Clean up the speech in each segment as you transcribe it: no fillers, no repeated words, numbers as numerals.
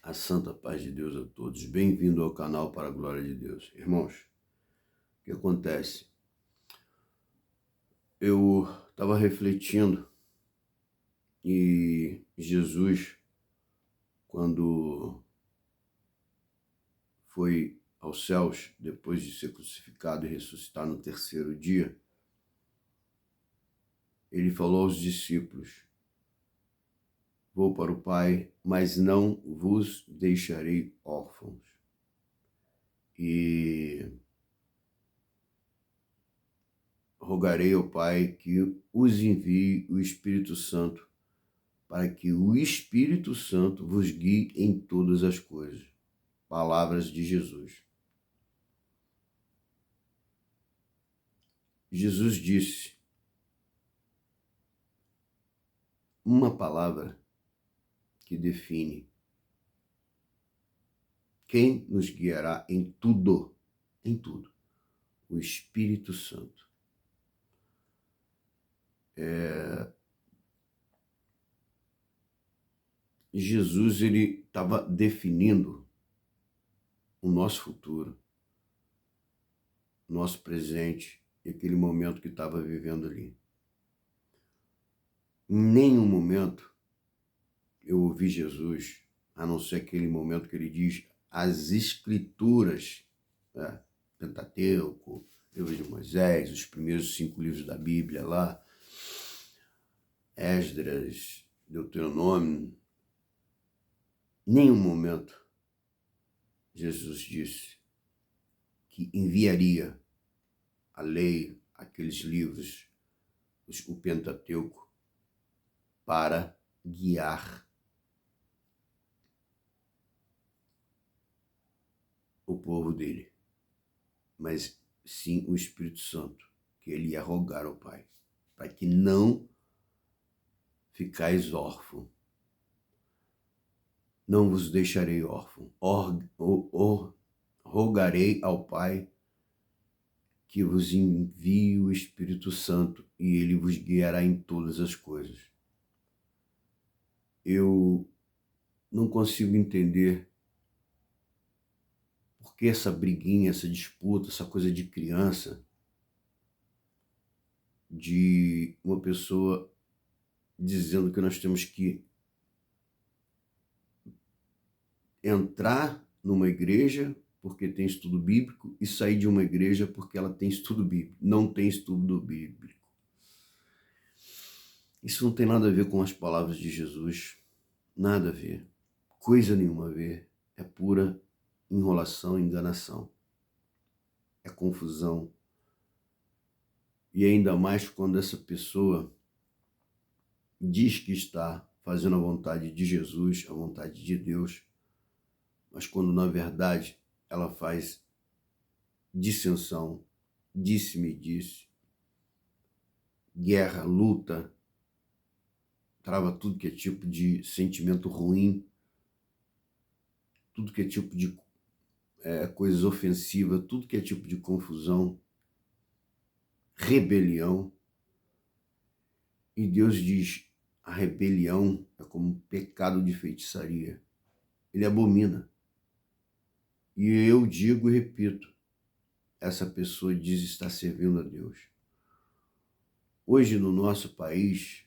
A santa paz de Deus a todos. Bem-vindo ao canal para a glória de Deus. Irmãos, o que acontece? Eu estava refletindo e Jesus, quando foi aos céus, depois de ser crucificado e ressuscitar no terceiro dia, ele falou aos discípulos: vou para o Pai, mas não vos deixarei órfãos. E rogarei ao Pai que os envie o Espírito Santo, para que o Espírito Santo vos guie em todas as coisas. Palavras de Jesus. Jesus disse uma palavra que define quem nos guiará em tudo, o Espírito Santo. Jesus, ele estava definindo o nosso futuro, nosso presente e aquele momento que estava vivendo ali. Em nenhum momento eu ouvi Jesus, a não ser aquele momento que ele diz as Escrituras, Pentateuco, livro de Moisés, os primeiros 5 livros da Bíblia lá, Esdras, Deuteronômio. Em nenhum momento Jesus disse que enviaria a lei, aqueles livros, o Pentateuco, para guiar o povo dele, mas sim o Espírito Santo, que ele ia rogar ao Pai, para que não ficais órfãos. Não vos deixarei órfão. Rogarei ao Pai que vos envie o Espírito Santo e ele vos guiará em todas as coisas. Eu não consigo entender por que essa briguinha, essa disputa, essa coisa de criança, de uma pessoa dizendo que nós temos que entrar numa igreja porque tem estudo bíblico e sair de uma igreja porque ela tem estudo bíblico. Não tem estudo bíblico. Isso não tem nada a ver com as palavras de Jesus. Nada a ver. Coisa nenhuma a ver. É pura enrolação, enganação. É confusão. E ainda mais quando essa pessoa diz que está fazendo a vontade de Jesus, a vontade de Deus, mas quando na verdade ela faz dissensão, disse-me-disse, guerra, luta, trava tudo que é tipo de sentimento ruim, tudo que é tipo de coisas ofensivas, tudo que é tipo de confusão, rebelião. E Deus diz, a rebelião é como um pecado de feitiçaria. Ele abomina. E eu digo e repito, essa pessoa diz estar servindo a Deus. Hoje no nosso país,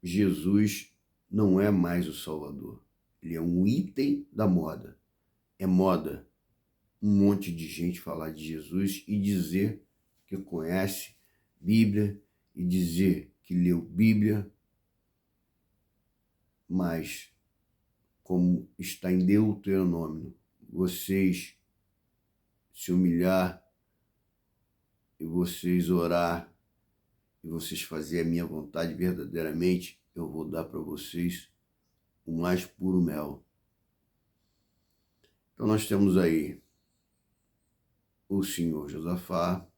Jesus não é mais o Salvador. Ele é um item da moda. É moda um monte de gente falar de Jesus e dizer que conhece Bíblia e dizer que leu Bíblia, mas como está em Deuteronômio, vocês se humilhar e vocês orar e vocês fazerem a minha vontade verdadeiramente, eu vou dar para vocês o mais puro mel. Então nós temos aí o senhor Josafá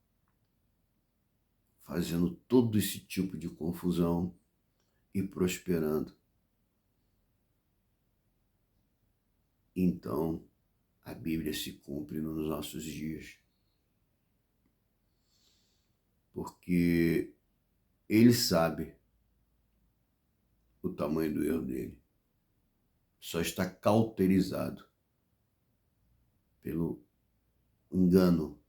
fazendo todo esse tipo de confusão e prosperando. Então a Bíblia se cumpre nos nossos dias. Porque ele sabe o tamanho do erro dele. só está cauterizado pelo engano,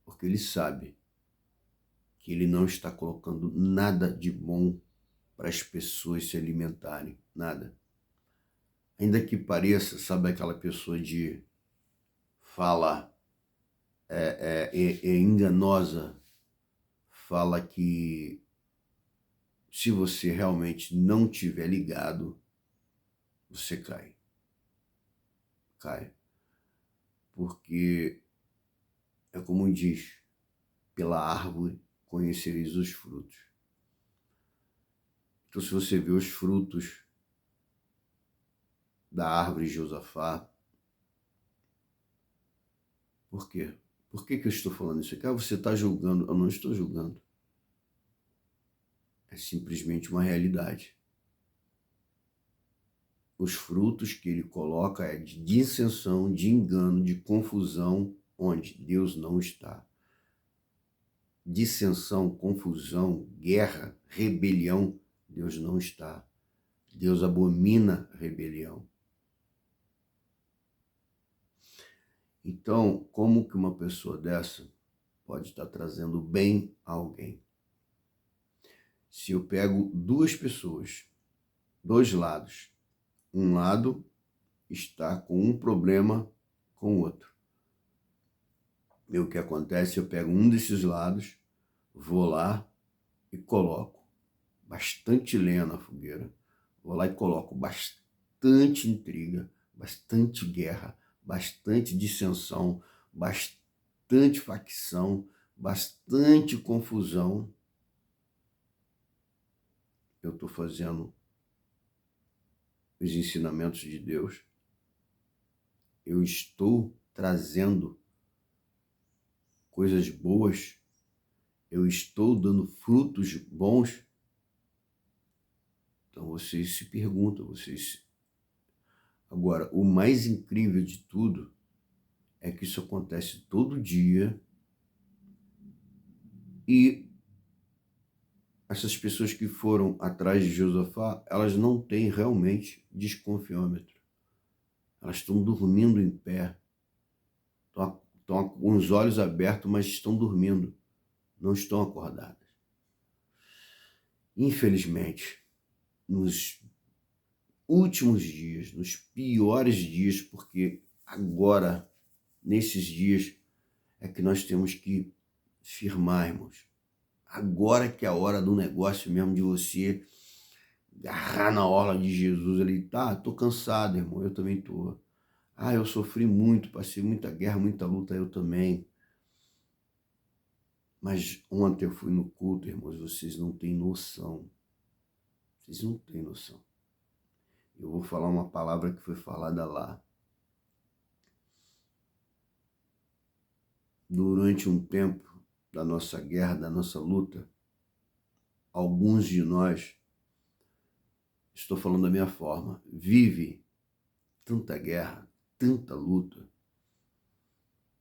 porque ele sabe que ele não está colocando nada de bom para as pessoas se alimentarem, nada. Ainda que pareça, sabe aquela pessoa de fala é enganosa, fala que se você realmente não tiver ligado, você cai. Cai. Porque é como diz, pela árvore conhecereis os frutos. Então, se você vê os frutos da árvore de Josafá, por quê? Por que eu estou falando isso aqui? Você está julgando. Eu não estou julgando. É simplesmente uma realidade. Os frutos que ele coloca é de dissensão, de engano, de confusão, onde Deus não está. Dissensão, confusão, guerra, rebelião, Deus não está. Deus abomina rebelião. Então, como que uma pessoa dessa pode estar trazendo bem a alguém? Se eu pego duas pessoas, dois lados, um lado está com um problema com o outro. E o que acontece? Eu pego um desses lados, vou lá e coloco bastante lenha na fogueira, vou lá e coloco bastante intriga, bastante guerra, bastante dissensão, bastante facção, bastante confusão. Eu estou fazendo os ensinamentos de Deus, eu estou trazendo coisas boas, eu estou dando frutos bons. Então vocês se perguntam, vocês... Agora, o mais incrível de tudo é que isso acontece todo dia e essas pessoas que foram atrás de Josafá, elas não têm realmente desconfiômetro. Elas estão dormindo em pé, estão com os olhos abertos, mas estão dormindo, não estão acordadas. Infelizmente, nos últimos dias, nos piores dias, porque agora, nesses dias, é que nós temos que firmar, irmãos. Agora que é a hora do negócio mesmo, de você agarrar na orla de Jesus ali. Tá, tô cansado, irmão, eu também tô. Ah, eu sofri muito, passei muita guerra, muita luta, eu também. Mas ontem eu fui no culto, irmãos, vocês não têm noção. Vocês não têm noção. Eu vou falar uma palavra que foi falada lá. Durante um tempo da nossa guerra, da nossa luta, alguns de nós, estou falando da minha forma, vive tanta guerra, tanta luta,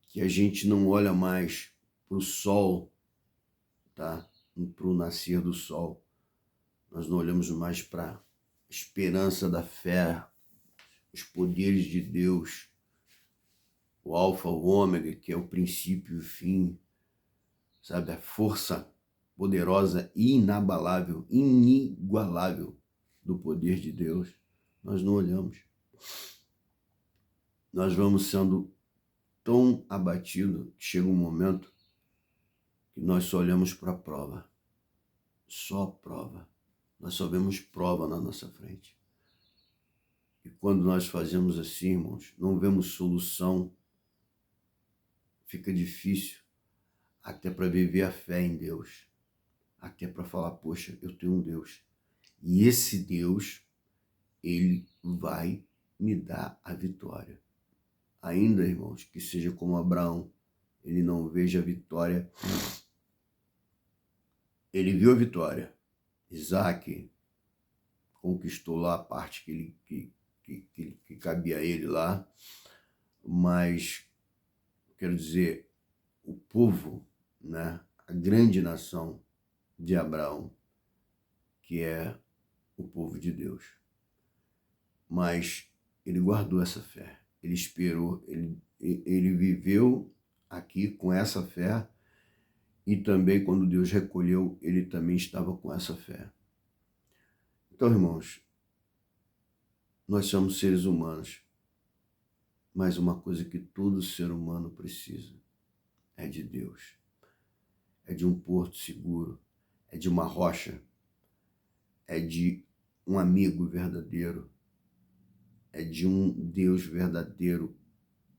que a gente não olha mais para o sol, tá? Para o nascer do sol. Nós não olhamos mais para a esperança da fé, os poderes de Deus, o alfa, o ômega, que é o princípio e o fim, sabe? A força poderosa e inabalável, inigualável do poder de Deus. Nós não olhamos. Nós vamos sendo tão abatidos que chega um momento que nós só olhamos para a prova. Só prova. Nós só vemos prova na nossa frente. E quando nós fazemos assim, irmãos, não vemos solução, fica difícil até para viver a fé em Deus. Até para falar, poxa, eu tenho um Deus. E esse Deus, ele vai me dar a vitória. Ainda, irmãos, que seja como Abraão, ele não veja a vitória. Ele viu a vitória. Isaac conquistou lá a parte que cabia a ele lá, mas, quero dizer, o povo, né, a grande nação de Abraão, que é o povo de Deus. mas ele guardou essa fé, ele esperou, ele viveu aqui com essa fé, e também quando Deus recolheu, ele também estava com essa fé. Então, irmãos, nós somos seres humanos, mas uma coisa que todo ser humano precisa é de Deus, é de um porto seguro, é de uma rocha, é de um amigo verdadeiro, é de um Deus verdadeiro,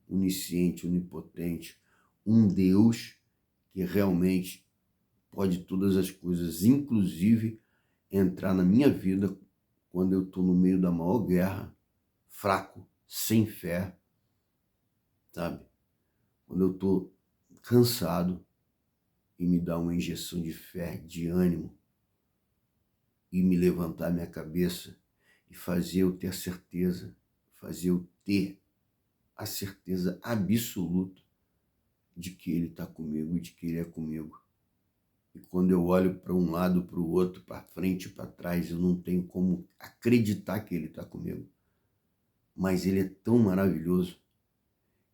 onisciente, onipotente, um Deus que realmente pode todas as coisas, inclusive entrar na minha vida quando eu estou no meio da maior guerra, fraco, sem fé, sabe? Quando eu estou cansado e me dá uma injeção de fé, de ânimo, e me levantar minha cabeça e fazer eu ter certeza, fazer eu ter a certeza absoluta de que Ele está comigo e de que Ele é comigo. E quando eu olho para um lado, para o outro, para frente, para trás, eu não tenho como acreditar que Ele está comigo. Mas Ele é tão maravilhoso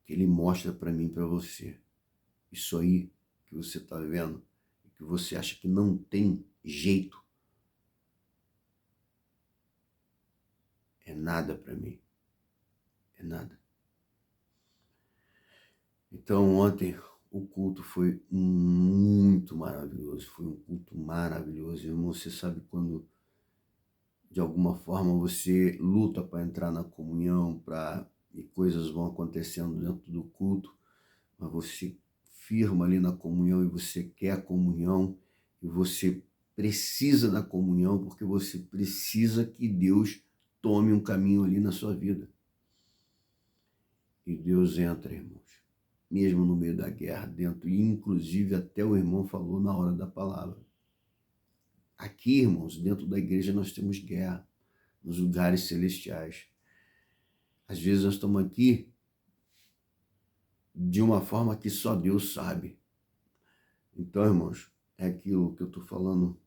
que Ele mostra para mim e para você. Isso aí que você está vendo, que você acha que não tem jeito, é nada para mim. É nada. Então ontem o culto foi muito maravilhoso, foi um culto maravilhoso. Irmão, você sabe quando de alguma forma você luta para entrar na comunhão, e coisas vão acontecendo dentro do culto, mas você firma ali na comunhão e você quer a comunhão e você precisa da comunhão porque você precisa que Deus tome um caminho ali na sua vida. E Deus entra, irmãos, mesmo no meio da guerra, dentro, e inclusive até o irmão falou na hora da palavra. Aqui, irmãos, dentro da igreja nós temos guerra, nos lugares celestiais. Às vezes nós estamos aqui de uma forma que só Deus sabe. Então, irmãos, é aquilo que eu estou falando.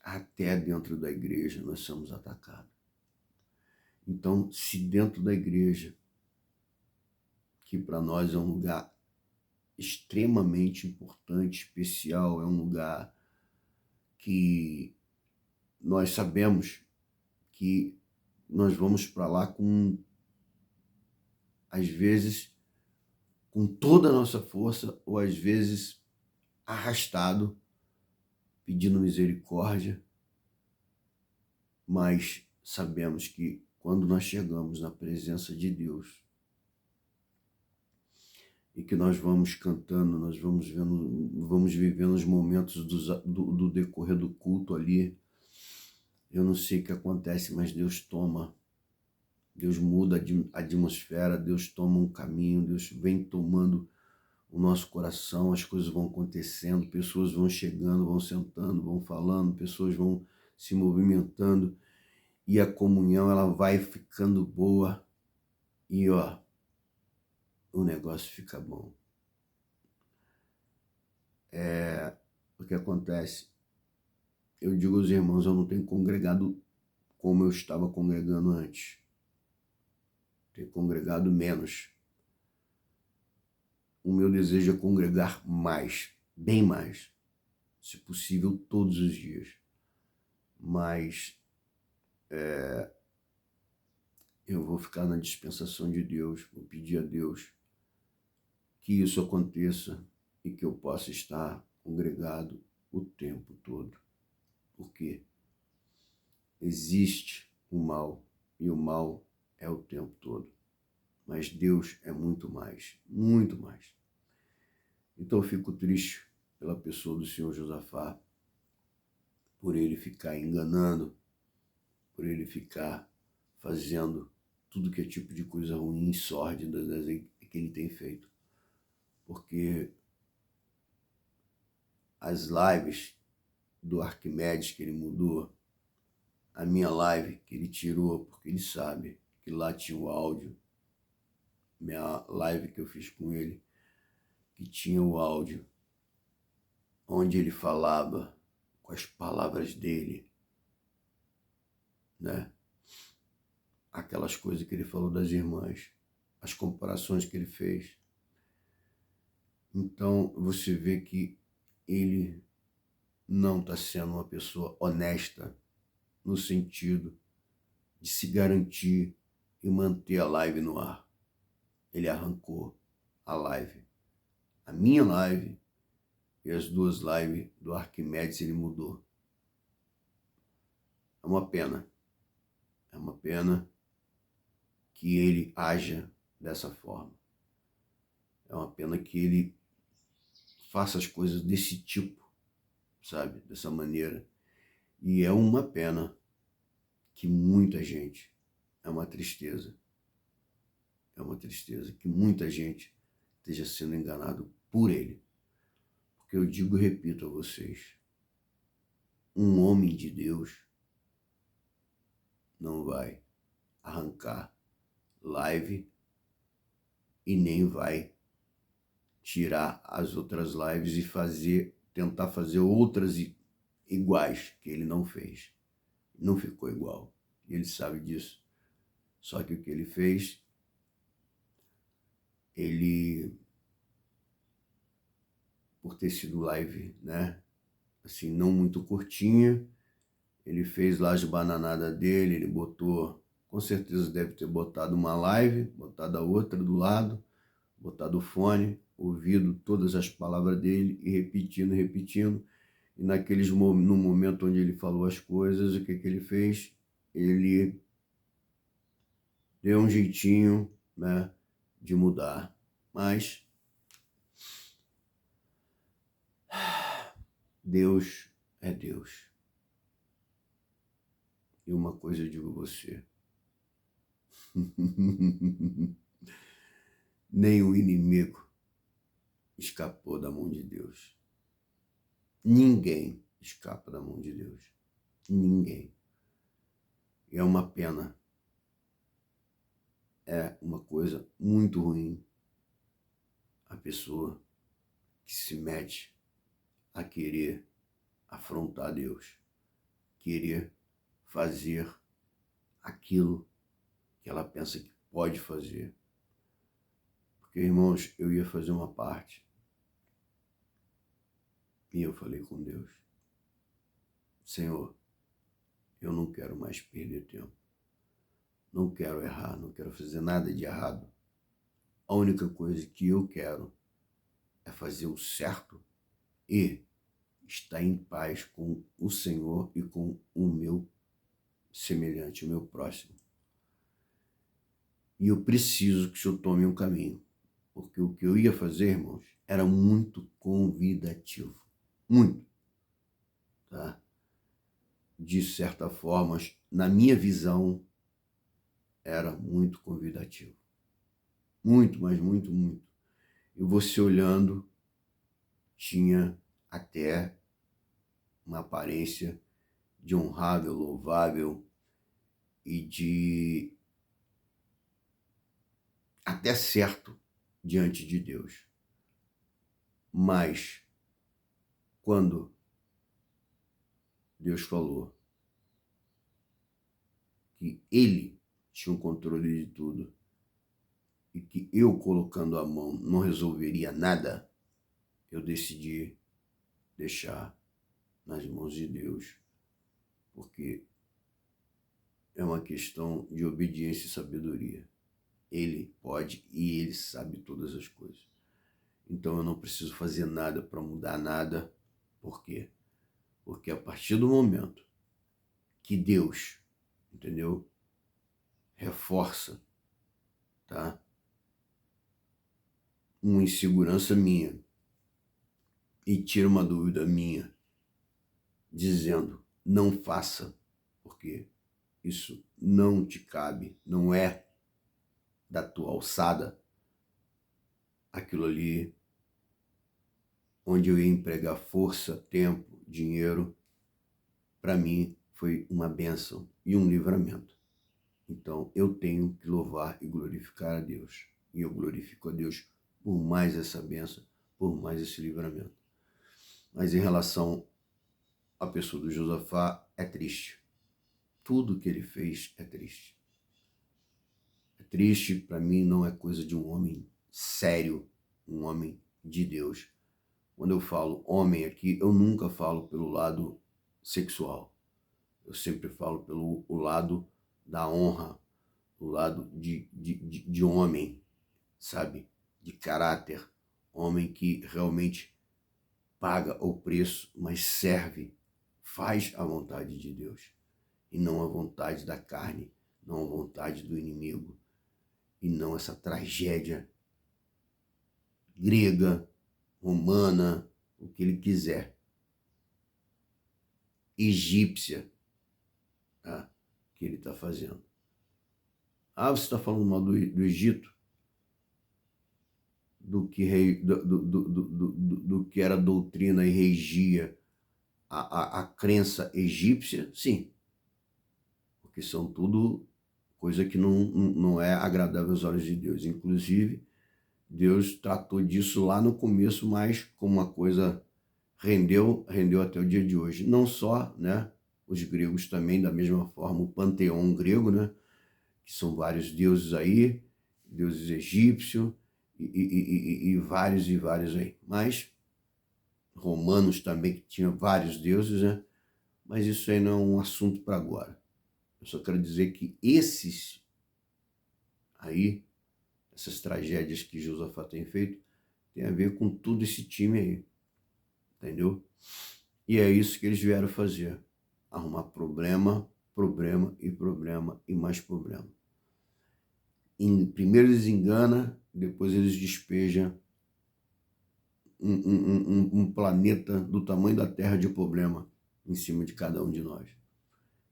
Até dentro da igreja nós somos atacados. Então, se dentro da igreja, que para nós é um lugar extremamente importante, especial, é um lugar que nós sabemos que nós vamos para lá às vezes, com toda a nossa força, ou às vezes arrastado, pedindo misericórdia, mas sabemos que quando nós chegamos na presença de Deus e que nós vamos cantando, nós vamos vivendo os momentos do decorrer do culto ali, eu não sei o que acontece, mas Deus toma, Deus muda a atmosfera, Deus toma um caminho, Deus vem tomando o nosso coração, as coisas vão acontecendo, pessoas vão chegando, vão sentando, vão falando, pessoas vão se movimentando e a comunhão ela vai ficando boa e o negócio fica bom. O que acontece? Eu digo aos irmãos, eu não tenho congregado como eu estava congregando antes. Tenho congregado menos. O meu desejo é congregar mais, bem mais, se possível todos os dias. Mas eu vou ficar na dispensação de Deus, vou pedir a Deus que isso aconteça e que eu possa estar congregado o tempo todo. Porque existe o mal e o mal é o tempo todo. Mas Deus é muito mais, muito mais. Então eu fico triste pela pessoa do senhor Josafá, por ele ficar enganando, por ele ficar fazendo tudo que é tipo de coisa ruim, sórdida que ele tem feito. Porque as lives do Arquimedes que ele mudou, a minha live que ele tirou, porque ele sabe que lá tinha o áudio, minha live que eu fiz com ele, que tinha o áudio, onde ele falava com as palavras dele, né? aquelas coisas que ele falou das irmãs, as comparações que ele fez. Então, você vê que ele não está sendo uma pessoa honesta no sentido de se garantir e manter a live no ar. Ele arrancou a live. A minha live e as duas lives do Arquimedes ele mudou. É uma pena. É uma pena que ele haja dessa forma. É uma pena que ele faça as coisas desse tipo, sabe? Dessa maneira. E é uma pena que muita gente, é uma tristeza que muita gente esteja sendo enganado por ele. Porque eu digo e repito a vocês, um homem de Deus não vai arrancar live e nem vai tirar as outras lives e tentar fazer outras iguais que ele não fez. Não ficou igual. E ele sabe disso. Só que o que ele fez, ele, por ter sido live, né? Assim, não muito curtinha, ele fez lá as bananadas dele, ele botou, com certeza deve ter botado uma live, botado a outra do lado, botado o fone, ouvido todas as palavras dele e repetindo. E no momento onde ele falou as coisas, o que ele fez? Ele deu um jeitinho, né, de mudar. Mas Deus é Deus. E uma coisa eu digo a você. Nem o inimigo escapou da mão de Deus. Ninguém escapa da mão de Deus. Ninguém. E é uma pena. É uma coisa muito ruim a pessoa que se mete a querer afrontar Deus, querer fazer aquilo que ela pensa que pode fazer. Porque, irmãos, eu ia fazer uma parte e eu falei com Deus, Senhor, eu não quero mais perder tempo, não quero errar, não quero fazer nada de errado. A única coisa que eu quero é fazer o certo e estar em paz com o Senhor e com o meu semelhante, o meu próximo. E eu preciso que o Senhor tome um caminho. Porque o que eu ia fazer, irmãos, era muito convidativo. Muito. Tá? De certa forma, na minha visão, era muito convidativo. Muito, mas muito, muito. E você olhando, tinha até uma aparência de honrável, louvável e de até certo diante de Deus. Mas, quando Deus falou que Ele tinha o controle de tudo e que eu colocando a mão não resolveria nada, eu decidi deixar nas mãos de Deus, porque é uma questão de obediência e sabedoria. Ele pode e Ele sabe todas as coisas. Então eu não preciso fazer nada para mudar nada. Por quê? Porque a partir do momento que Deus, entendeu? Reforça, tá? Uma insegurança minha e tira uma dúvida minha, dizendo, não faça, porque isso não te cabe, não é da tua alçada, aquilo ali onde eu ia empregar força, tempo, dinheiro, para mim foi uma bênção e um livramento. Então eu tenho que louvar e glorificar a Deus. E eu glorifico a Deus por mais essa bênção, por mais esse livramento. Mas em relação à pessoa do Josafá, é triste. Tudo que ele fez é triste. triste, para mim não é coisa de um homem sério, um homem de Deus. Quando eu falo homem aqui, eu nunca falo pelo lado sexual. Eu sempre falo pelo o lado da honra, o lado de homem, sabe? De caráter. Homem que realmente paga o preço, mas serve, faz a vontade de Deus. E não a vontade da carne, não a vontade do inimigo. E não essa tragédia grega, romana, o que ele quiser. Egípcia, tá? Que ele está fazendo. Ah, você está falando mal do Egito? Do que era doutrina e regia a crença egípcia? Sim. Porque são tudo coisa que não é agradável aos olhos de Deus. Inclusive, Deus tratou disso lá no começo, mas como uma coisa rendeu até o dia de hoje. Não só, né, os gregos também, da mesma forma, o panteão grego, né, que são vários deuses aí, deuses egípcios e vários e vários aí. Mas romanos também, que tinham vários deuses, né, mas isso aí não é um assunto para agora. Eu só quero dizer que esses aí, essas tragédias que Josafá tem feito, tem a ver com tudo esse time aí, entendeu? E é isso que eles vieram fazer, arrumar problema, problema e problema e mais problema. Primeiro eles enganam, depois eles despejam um planeta do tamanho da Terra de problema em cima de cada um de nós.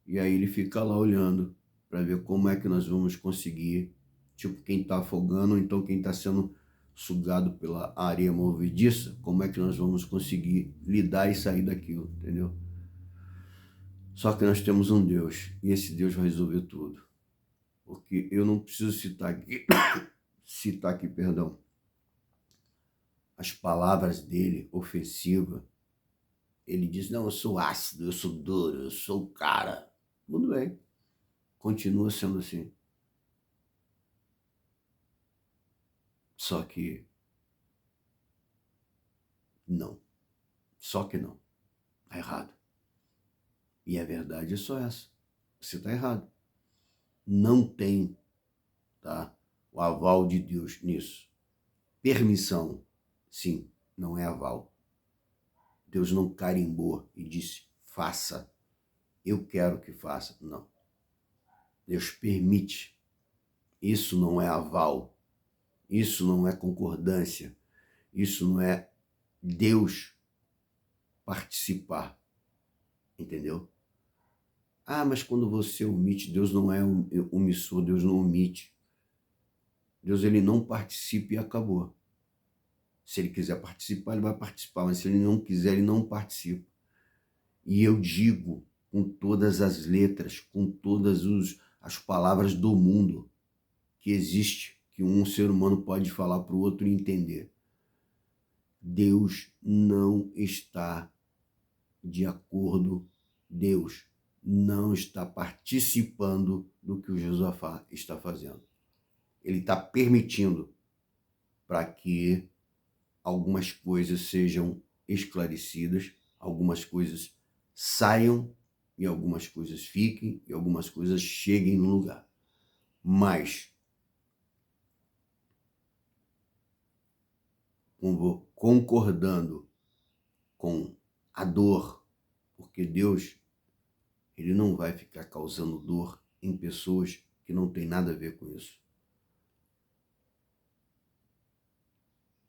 E aí ele fica lá olhando para ver como é que nós vamos conseguir, tipo quem está afogando, ou então quem está sendo sugado pela areia movediça, como é que nós vamos conseguir lidar e sair daquilo, entendeu? Só que nós temos um Deus, e esse Deus vai resolver tudo. Porque eu não preciso citar aqui, perdão, as palavras dele ofensivas. Ele diz, não, eu sou ácido, eu sou duro, eu sou o cara. Tudo bem, continua sendo assim. Só que não. Só que não. Está errado. E a verdade é só essa. Você está errado. Não tem, tá, o aval de Deus nisso. Permissão, sim, não é aval. Deus não carimbou e disse, faça. Eu quero que faça. Não. Deus permite. Isso não é aval. Isso não é concordância. Isso não é Deus participar. Entendeu? Ah, mas quando você omite, Deus não é omissor, Deus não omite. Deus, ele não participa e acabou. Se ele quiser participar, ele vai participar, mas se ele não quiser, ele não participa. E eu digo com todas as letras, com todas as palavras do mundo que existe, que um ser humano pode falar para o outro e entender. Deus não está de acordo, Deus não está participando do que o Josafá está fazendo. Ele está permitindo para que algumas coisas sejam esclarecidas, algumas coisas saiam e algumas coisas fiquem e algumas coisas cheguem no lugar. Mas, concordando com a dor, porque Deus, ele não vai ficar causando dor em pessoas que não tem nada a ver com isso.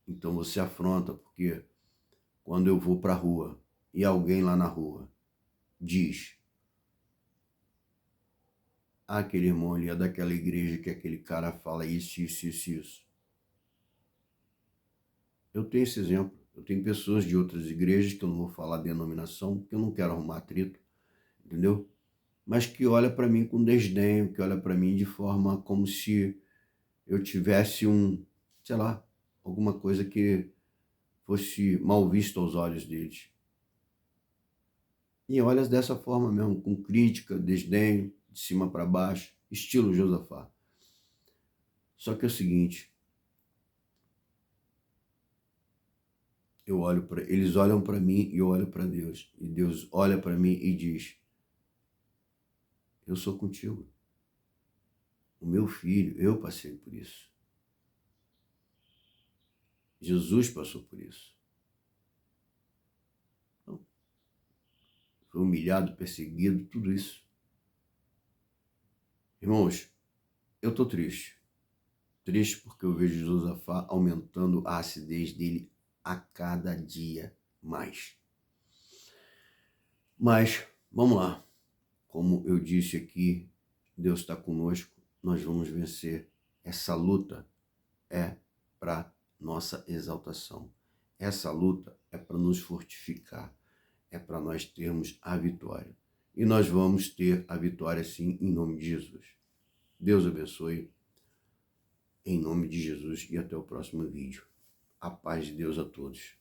Então você afronta, porque quando eu vou para a rua e alguém lá na rua diz, aquele irmão ali é daquela igreja que aquele cara fala isso, isso, isso, isso. Eu tenho esse exemplo. Eu tenho pessoas de outras igrejas, que eu não vou falar denominação, porque eu não quero arrumar atrito, entendeu? Mas que olha para mim com desdém, que olha para mim de forma como se eu tivesse sei lá, alguma coisa que fosse mal visto aos olhos deles. E olha dessa forma mesmo, com crítica, desdém, de cima para baixo, estilo Josafá. Só que é o seguinte, eles olham para mim e eu olho para Deus. E Deus olha para mim e diz: eu sou contigo. O meu filho, eu passei por isso. Jesus passou por isso. Então, foi humilhado, perseguido, tudo isso. Irmãos, eu estou triste. Triste porque eu vejo Josafá aumentando a acidez dele a cada dia mais. Mas, vamos lá. Como eu disse aqui, Deus está conosco, nós vamos vencer. Essa luta é para nossa exaltação. Essa luta é para nos fortificar, é para nós termos a vitória. E nós vamos ter a vitória sim, em nome de Jesus. Deus abençoe, em nome de Jesus, e até o próximo vídeo. A paz de Deus a todos.